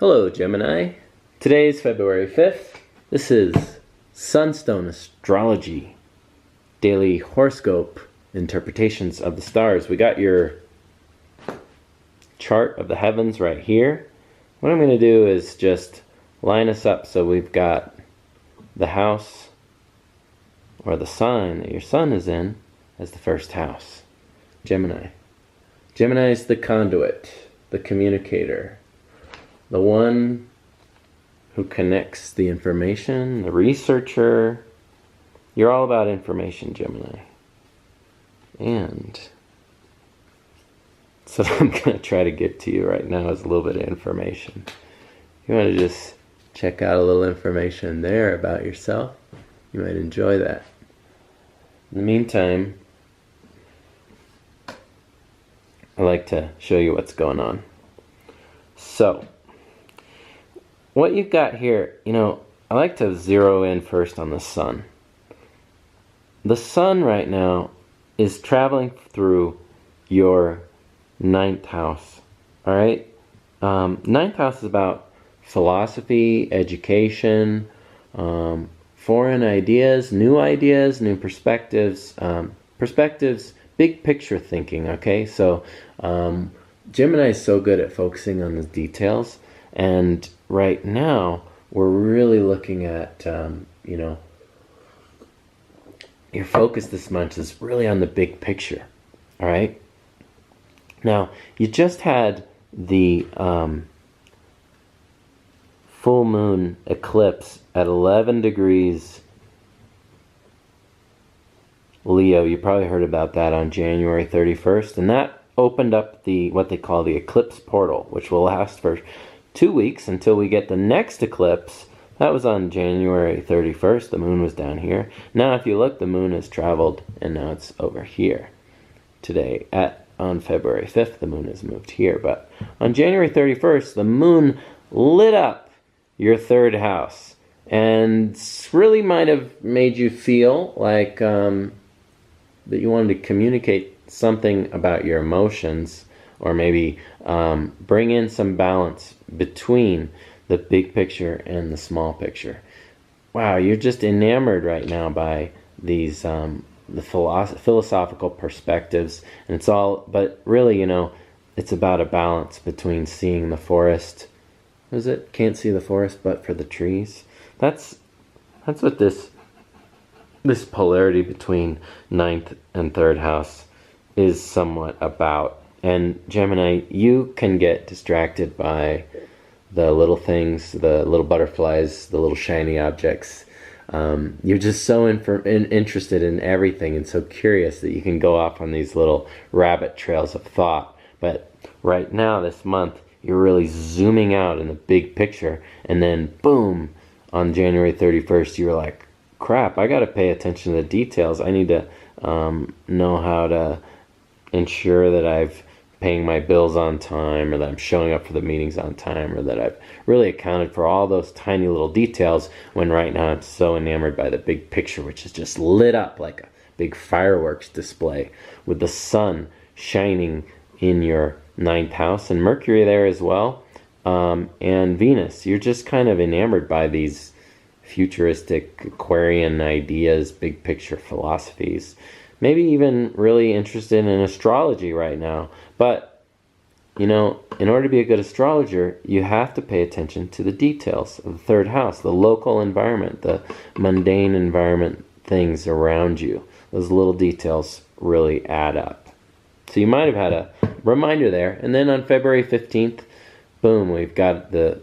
Hello, Gemini. Today is February 5th. This is Sunstone Astrology, daily horoscope interpretations of the stars. We got your chart of the heavens right here. What I'm going to do is just line us up so we've got the house or the sign that your sun is in as the first house. Gemini. Gemini is the conduit, the communicator, the one who connects the information, the researcher. You're all about information, Gemini. And so what I'm going to try to get to you right now is a little bit of information. You want to just check out a little information there about yourself, you might enjoy that. In the meantime, I like to show you what's going on. So, what you've got here, I like to zero in first on the sun. The sun right now is traveling through your ninth house. All right? Ninth house is about philosophy, education, foreign ideas, new perspectives, big picture thinking, okay? So Gemini is so good at focusing on the details, and right now we're really looking at, your focus this month is really on the big picture, all right? Now, you just had the full moon eclipse at 11 degrees Leo. You probably heard about that on January 31st, and that opened up what they call the eclipse portal, which will last for 2 weeks until we get the next eclipse. That was on January 31st. The moon was down here. Now if you look, the moon has traveled and now it's over here. Today, on February 5th, the moon has moved here. But on January 31st, the moon lit up your third house and really might have made you feel like that you wanted to communicate something about your emotions, or maybe bring in some balance between the big picture and the small picture. Wow, you're just enamored right now by these the philosophical perspectives, and it's all, but really, it's about a balance between seeing the forest. What is it? Can't see the forest but for the trees. That's what this polarity between ninth and third house is somewhat about. And Gemini, you can get distracted by the little things, the little butterflies, the little shiny objects. You're just so interested in everything and so curious that you can go off on these little rabbit trails of thought. But right now, this month, you're really zooming out in the big picture, and then boom, on January 31st, you're like, crap, I got to pay attention to the details. I need to know how to ensure that I've paying my bills on time, or that I'm showing up for the meetings on time, or that I've really accounted for all those tiny little details, when right now I'm so enamored by the big picture, which is just lit up like a big fireworks display with the sun shining in your ninth house and Mercury there as well, and Venus. You're just kind of enamored by these futuristic Aquarian ideas, big picture philosophies, maybe even really interested in astrology right now. But, in order to be a good astrologer, you have to pay attention to the details of the third house, the local environment, the mundane environment, things around you. Those little details really add up. So you might have had a reminder there. And then on February 15th, boom, we've got the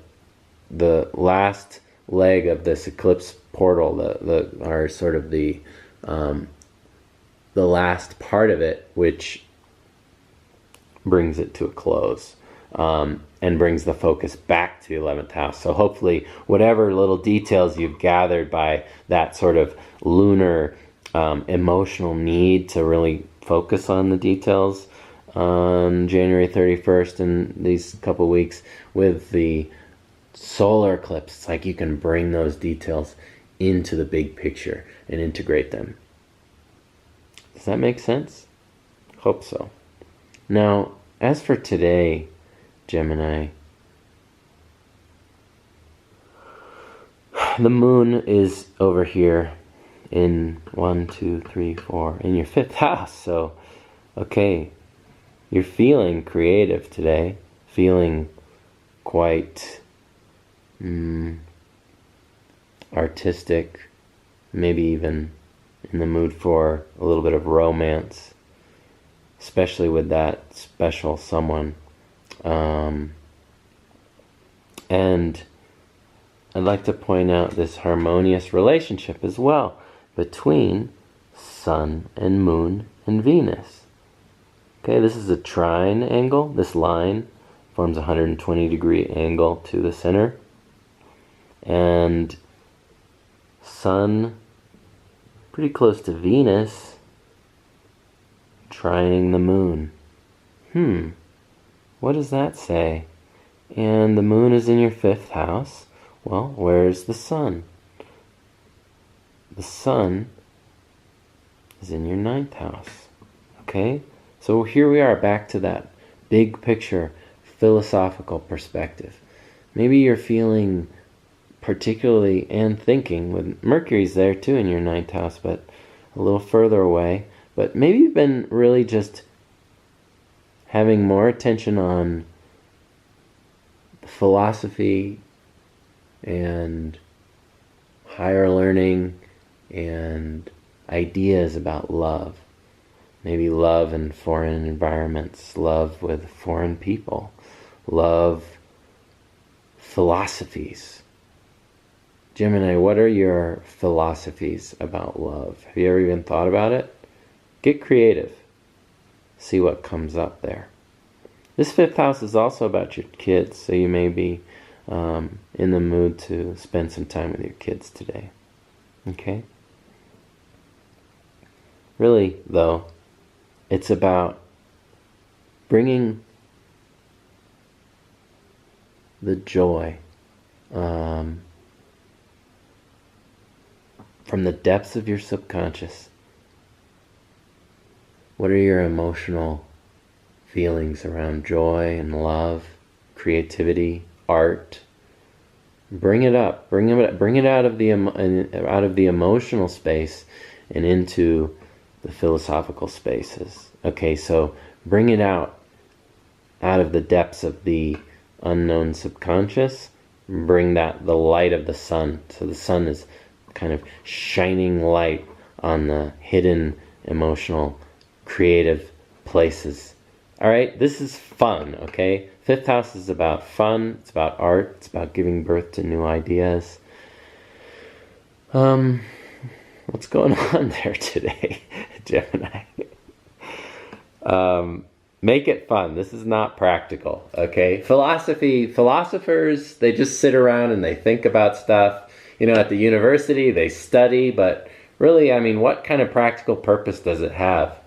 last leg of this eclipse portal, the last part of it, which brings it to a close, and brings the focus back to the 11th house. So hopefully whatever little details you've gathered by that sort of lunar emotional need to really focus on the details on January 31st and these couple weeks with the solar eclipse, it's like you can bring those details into the big picture and integrate them. Does that make sense? Hope so. Now, as for today, Gemini, The moon is over here in 1, 2, 3, 4 in your 5th house. So, okay, you're feeling creative today, feeling quite artistic, maybe even in the mood for a little bit of romance, especially with that special someone. And I'd like to point out this harmonious relationship as well between Sun and Moon and Venus. Okay, this is a trine angle. This line forms a 120-degree angle to the center. And Sun pretty close to Venus, trining the Moon. What does that say? And the Moon is in your 5th house. Well, where's the Sun? The Sun is in your 9th house. Okay? So here we are, back to that big picture, philosophical perspective. Maybe you're feeling particularly, and thinking, with Mercury's there too in your 9th house, but a little further away. But maybe you've been really just having more attention on philosophy and higher learning and ideas about love. Maybe love in foreign environments, love with foreign people, love philosophies. Gemini, what are your philosophies about love? Have you ever even thought about it? Get creative. See what comes up there. This 5th house is also about your kids, so you may be in the mood to spend some time with your kids today. Okay? Really, though, it's about bringing the joy from the depths of your subconscious. What are your emotional feelings around joy and love, creativity, art? Bring it up. Bring it out of the emotional space and into the philosophical spaces. Okay, so bring it out of the depths of the unknown subconscious. Bring that the light of the sun. So the sun is kind of shining light on the hidden emotional, creative places. All right, this is fun, okay? 5th house is about fun, it's about art, it's about giving birth to new ideas. What's going on there today, Gemini? Make it fun. This is not practical, okay? Philosophers, they just sit around and they think about stuff. You know, at the university, they study, but really, I mean, what kind of practical purpose does it have?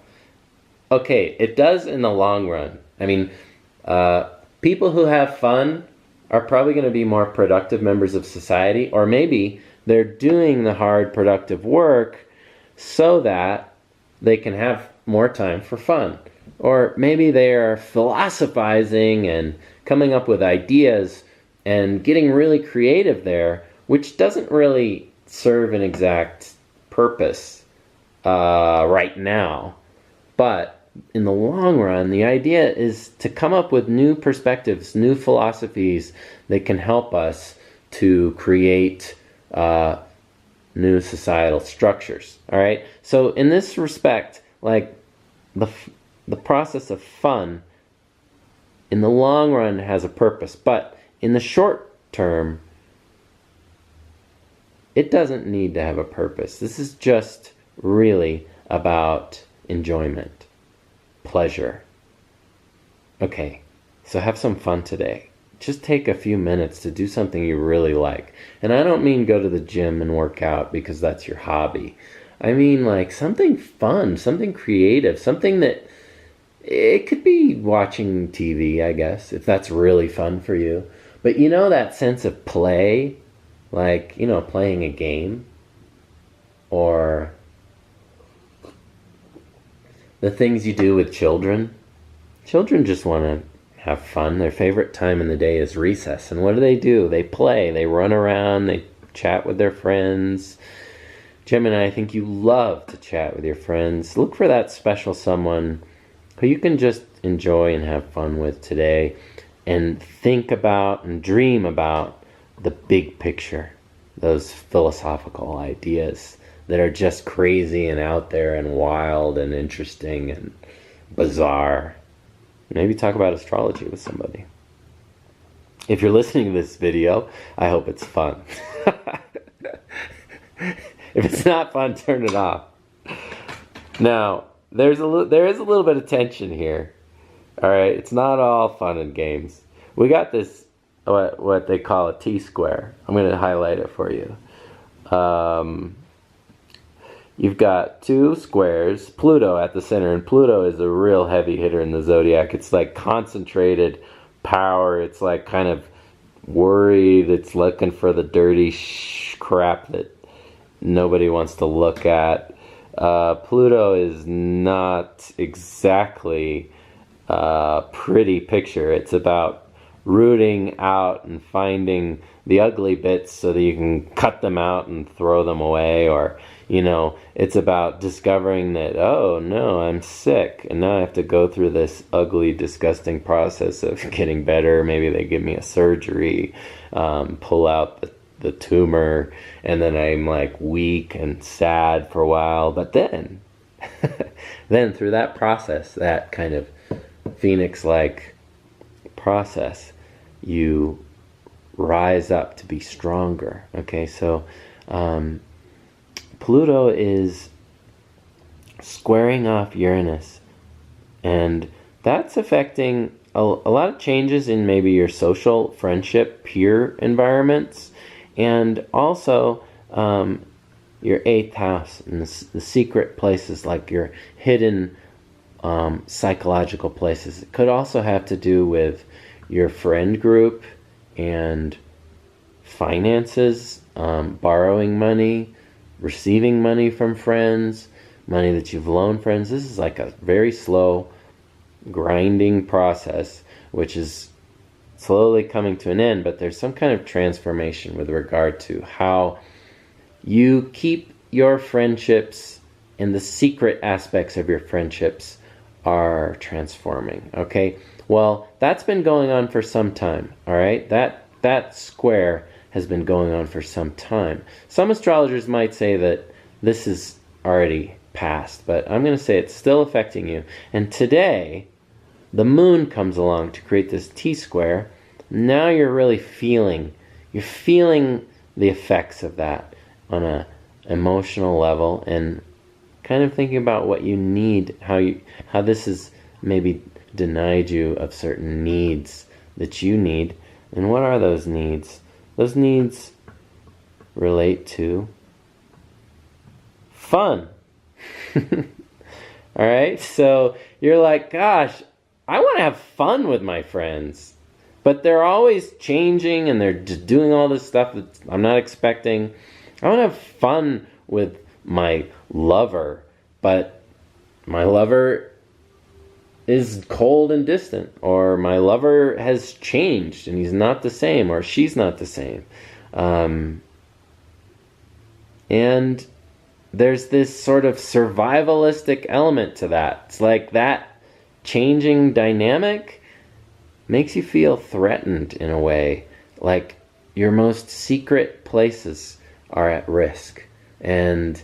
Okay, it does in the long run. I mean, people who have fun are probably going to be more productive members of society, or maybe they're doing the hard, productive work so that they can have more time for fun. Or maybe they are philosophizing and coming up with ideas and getting really creative there, which doesn't really serve an exact purpose right now. But in the long run, the idea is to come up with new perspectives, new philosophies that can help us to create new societal structures. All right. So in this respect, like the process of fun in the long run has a purpose, but in the short term, it doesn't need to have a purpose. This is just really about enjoyment, pleasure. Okay, so have some fun today. Just take a few minutes to do something you really like. And I don't mean go to the gym and work out because that's your hobby. I mean like something fun, something creative, something that it could be watching TV, I guess, if that's really fun for you. But you know that sense of play, like, you know, playing a game, or the things you do with children. Children just want to have fun. Their favorite time in the day is recess. And what do? They play. They run around. They chat with their friends. Gemini, I think you love to chat with your friends. Look for that special someone who you can just enjoy and have fun with today, and think about and dream about the big picture, those philosophical ideas that are just crazy and out there and wild and interesting and bizarre. Maybe talk about astrology with somebody. If you're listening to this video, I hope it's fun. If it's not fun, turn it off. Now, there is a little bit of tension here. All right, it's not all fun and games. We got this, what they call a T-square. I'm going to highlight it for you. You've got two squares, Pluto at the center, and Pluto is a real heavy hitter in the zodiac. It's like concentrated power. It's like kind of worried. It's looking for the dirty crap that nobody wants to look at. Pluto is not exactly a pretty picture. It's about rooting out and finding the ugly bits so that you can cut them out and throw them away, or it's about discovering that, oh no, I'm sick and now I have to go through this ugly, disgusting process of getting better. Maybe they give me a surgery, pull out the tumor, and then I'm like weak and sad for a while, but then through that process, that kind of phoenix-like process, you rise up to be stronger. Okay, so Pluto is squaring off Uranus, and that's affecting a lot of changes in maybe your social, friendship, peer environments, and also your 8th house and the secret places, like your hidden psychological places. It could also have to do with your friend group and finances, borrowing money, receiving money from friends, money that you've loaned friends. This is like a very slow, grinding process, which is slowly coming to an end, but there's some kind of transformation with regard to how you keep your friendships, and the secret aspects of your friendships are transforming. Okay, well, that's been going on for some time. All right, that square has been going on for some time. Some astrologers might say that this is already past, but I'm going to say it's still affecting you. And today, the moon comes along to create this T-square. Now you're really feeling the effects of that on a emotional level, and kind of thinking about what you need, how this has maybe denied you of certain needs that you need. And what are those needs? Those needs relate to fun. All right, so you're like, gosh, I want to have fun with my friends, but they're always changing and they're just doing all this stuff that I'm not expecting. I want to have fun with my lover, but my lover is cold and distant, or my lover has changed and he's not the same, or she's not the same. And there's this sort of survivalistic element to that. It's like that changing dynamic makes you feel threatened in a way, like your most secret places are at risk. And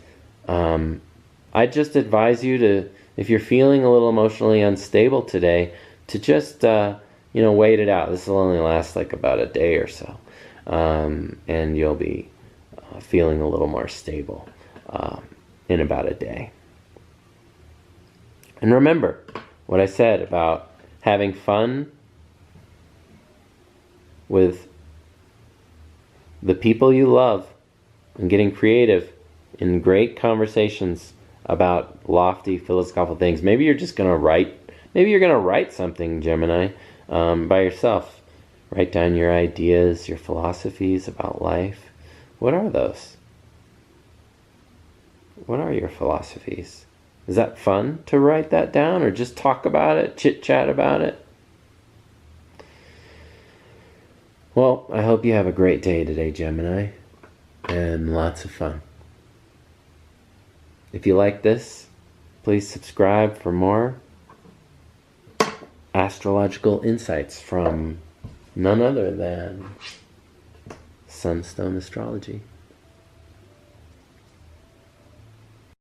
I just advise you to, if you're feeling a little emotionally unstable today, to just wait it out. This will only last like about a day or so, and you'll be feeling a little more stable in about a day. And remember what I said about having fun with the people you love and getting creative in great conversations about lofty philosophical things. Maybe you're just going to write. Maybe you're going to write something, Gemini, by yourself. Write down your ideas, your philosophies about life. What are those? What are your philosophies? Is that fun to write that down, or just talk about it, chit-chat about it? Well, I hope you have a great day today, Gemini. and lots of fun. If you like this, please subscribe for more astrological insights from none other than Sunstone Astrology.